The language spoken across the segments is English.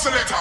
selector.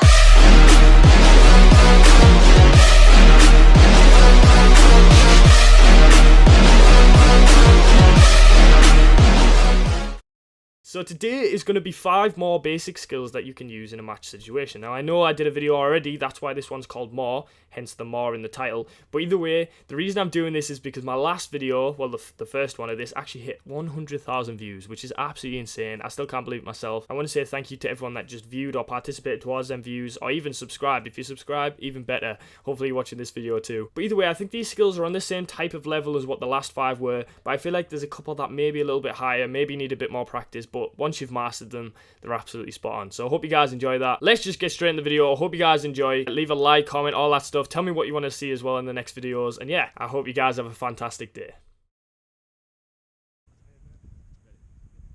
So today is going to be 5 more basic skills that you can use in a match situation. Now I know I did a video already, that's why this one's called More, hence the more in the title. But either way, the reason I'm doing this is because my last video, well the first one of this, actually hit 100,000 views, which is absolutely insane. I still can't believe it myself. I want to say thank you to everyone that just viewed or participated towards them views, or even subscribed. If you subscribe, even better. Hopefully you're watching this video too. But either way, I think these skills are on the same type of level as what the last 5 were, but I feel like there's a couple that may be a little bit higher, maybe need a bit more practice, but once you've mastered them, they're absolutely spot on. So I hope you guys enjoy that. Let's just get straight in the video. I hope you guys enjoy. Leave a like, comment, all that stuff. Tell me what you want to see as well in the next videos. And yeah, I hope you guys have a fantastic day.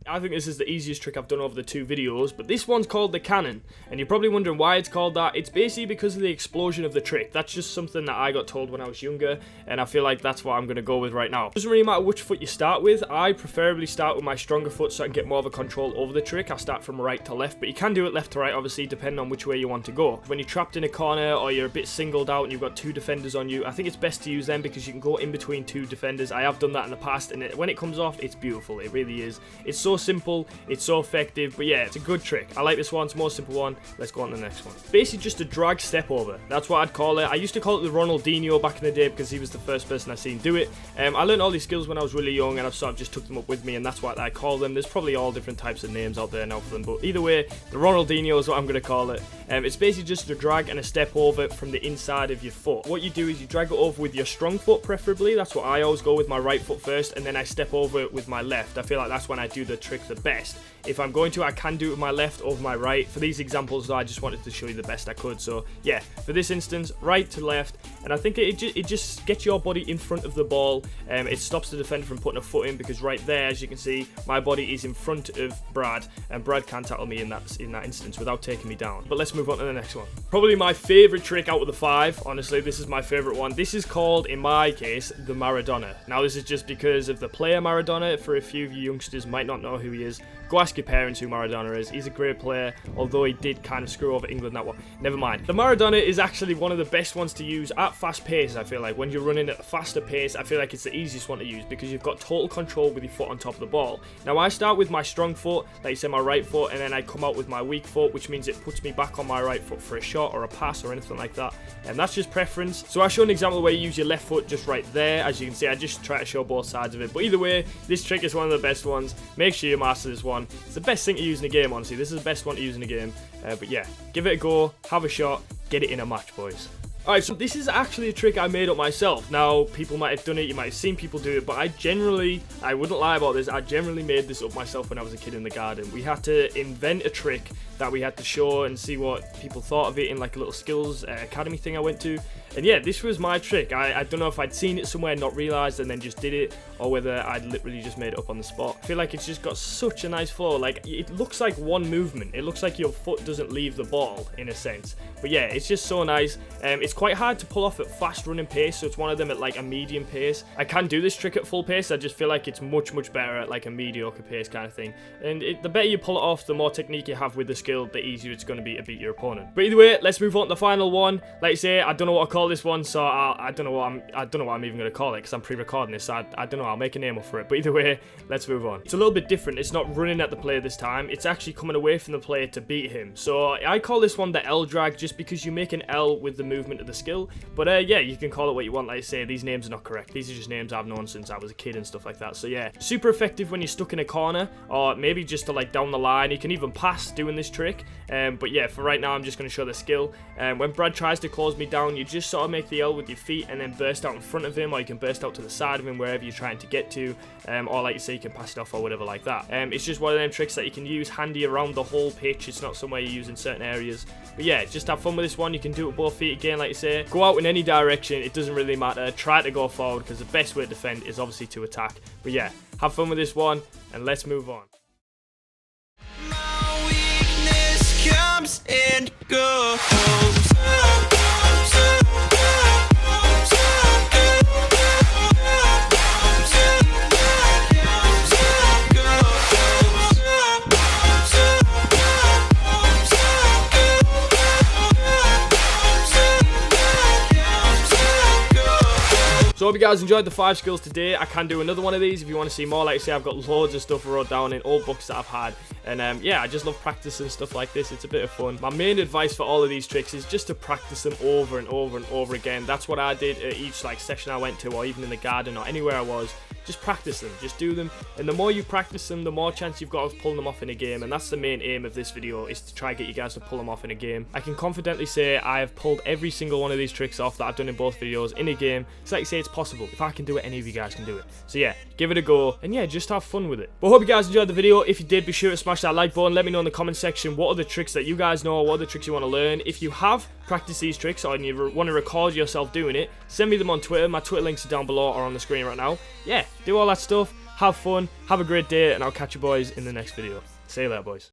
I think this is the easiest trick I've done over the 2 videos, but this one's called the cannon, and you're probably wondering why it's called that. It's basically because of the explosion of the trick. That's just something that I got told when I was younger, and I feel like that's what I'm going to go with right now. It doesn't really matter which foot you start with. I preferably start with my stronger foot so I can get more of a control over the trick. I start from right to left, but you can do it left to right, obviously, depending on which way you want to go. When you're trapped in a corner or you're a bit singled out and you've got 2 defenders on you, I think it's best to use them because you can go in between 2 defenders. I have done that in the past, and when it comes off, it's beautiful. It really is. It's so simple, it's so effective, but yeah, it's a good trick. I like this one. It's a more simple one. Let's go on to the next one. Basically just a drag step over. That's what I'd call it. I used to call it the Ronaldinho back in the day because he was the first person I seen do it. I learned all these skills when I was really young, and I've sort of just took them up with me, and that's what I call them. There's probably all different types of names out there now for them, but either way, the Ronaldinho is what I'm going to call it. It's basically just a drag and a step over from the inside of your foot. What you do is you drag it over with your strong foot, preferably. That's what I always go with, my right foot first, and then I step over it with my left. I feel like that's when I do the trick the best. If I'm going to, I can do it with my left over my right. For these examples, though, I just wanted to show you the best I could. So yeah, for this instance, right to left, and I think it just gets your body in front of the ball. It stops the defender from putting a foot in, because right there, as you can see, my body is in front of Brad, and Brad can't tackle me in that instance without taking me down. But let's move on to the next one. Probably my favorite trick out of the 5. Honestly, this is my favorite one. This is called, in my case, the Maradona. Now, this is just because of the player Maradona. For a few of you youngsters might not know who he is, go ask your parents who Maradona is. He's a great player, although he did kind of screw over England that one. Never mind. The Maradona is actually one of the best ones to use at fast pace, I feel like. When you're running at a faster pace, I feel like it's the easiest one to use because you've got total control with your foot on top of the ball. Now, I start with my strong foot, like you said, my right foot, and then I come out with my weak foot, which means it puts me back on my right foot for a shot or a pass or anything like that. And that's just preference. So I show an example where you use your left foot just right there. As you can see, I just try to show both sides of it. But either way, this trick is one of the best ones. Make sure you master this one. It's the best thing to use in a game, honestly. This is the best one to use in a game. But yeah, give it a go, have a shot, get it in a match, boys. Alright, so this is actually a trick I made up myself. Now, people might have done it, you might have seen people do it, but I wouldn't lie about this, I generally made this up myself when I was a kid in the garden. We had to invent a trick that we had to show and see what people thought of it in like a little skills academy thing I went to. And yeah, this was my trick. I don't know if I'd seen it somewhere, not realised, and then just did it, or whether I'd literally just made it up on the spot. I feel like it's just got such a nice flow. Like, it looks like one movement. It looks like your foot doesn't leave the ball, in a sense. But yeah, it's just so nice. It's quite hard to pull off at fast running pace, so it's one of them at like a medium pace. I can do this trick at full pace, I just feel like it's much better at like a mediocre pace kind of thing. And the better you pull it off, the more technique you have with the skill, the easier it's going to be to beat your opponent. But either way, let's move on to the final one. Like I say, I don't know what I call this one, so I don't know what I'm even going to call it, because I'm pre-recording this, so I don't know, I'll make a name up for it. But either way, let's move on. It's a little bit different. It's not running at the player this time, it's actually coming away from the player to beat him. So I call this one the L drag, just because you make an L with the movement of the skill. But yeah, you can call it what you want. Like I say, these names are not correct. These are just names I've known since I was a kid and stuff like that. So yeah, super effective when you're stuck in a corner, or maybe just to like down the line. You can even pass doing this trick. But yeah, for right now, I'm just going to show the skill. When Brad tries to close me down, you just sort of make the L with your feet and then burst out in front of him, or you can burst out to the side of him, wherever you're trying to get to. Or like you say, you can pass it off or whatever like that. It's just one of them tricks that you can use handy around the whole pitch. It's not somewhere you use in certain areas. But yeah, just have fun with this one. You can do it with both feet again, like you say. Go out in any direction, it doesn't really matter. Try to go forward, because the best way to defend is obviously to attack. But yeah, have fun with this one, and let's move on. My weakness comes and goes. So I hope you guys enjoyed the 5 skills today. I can do another one of these if you want to see more. Like I say, I've got loads of stuff wrote down in old books that I've had. And yeah, I just love practicing stuff like this. It's a bit of fun. My main advice for all of these tricks is just to practice them over and over and over again. That's what I did at each like session I went to, or even in the garden or anywhere I was. Just practice them, just do them, and the more you practice them, the more chance you've got of pulling them off in a game. And that's the main aim of this video, is to try and get you guys to pull them off in a game. I can confidently say I have pulled every single one of these tricks off that I've done in both videos in a game. So like you say, it's possible. If I can do it, any of you guys can do it. So yeah, give it a go, and yeah, just have fun with it. But I hope you guys enjoyed the video. If you did, be sure to smash that like button. Let me know in the comment section what are the tricks that you guys know, what are the tricks you want to learn. If you have practiced these tricks or you want to record yourself doing it, send me them on Twitter. My Twitter links are down below or on the screen right now. Yeah, do all that stuff. Have fun, have a great day, and I'll catch you boys in the next video. See you later, boys.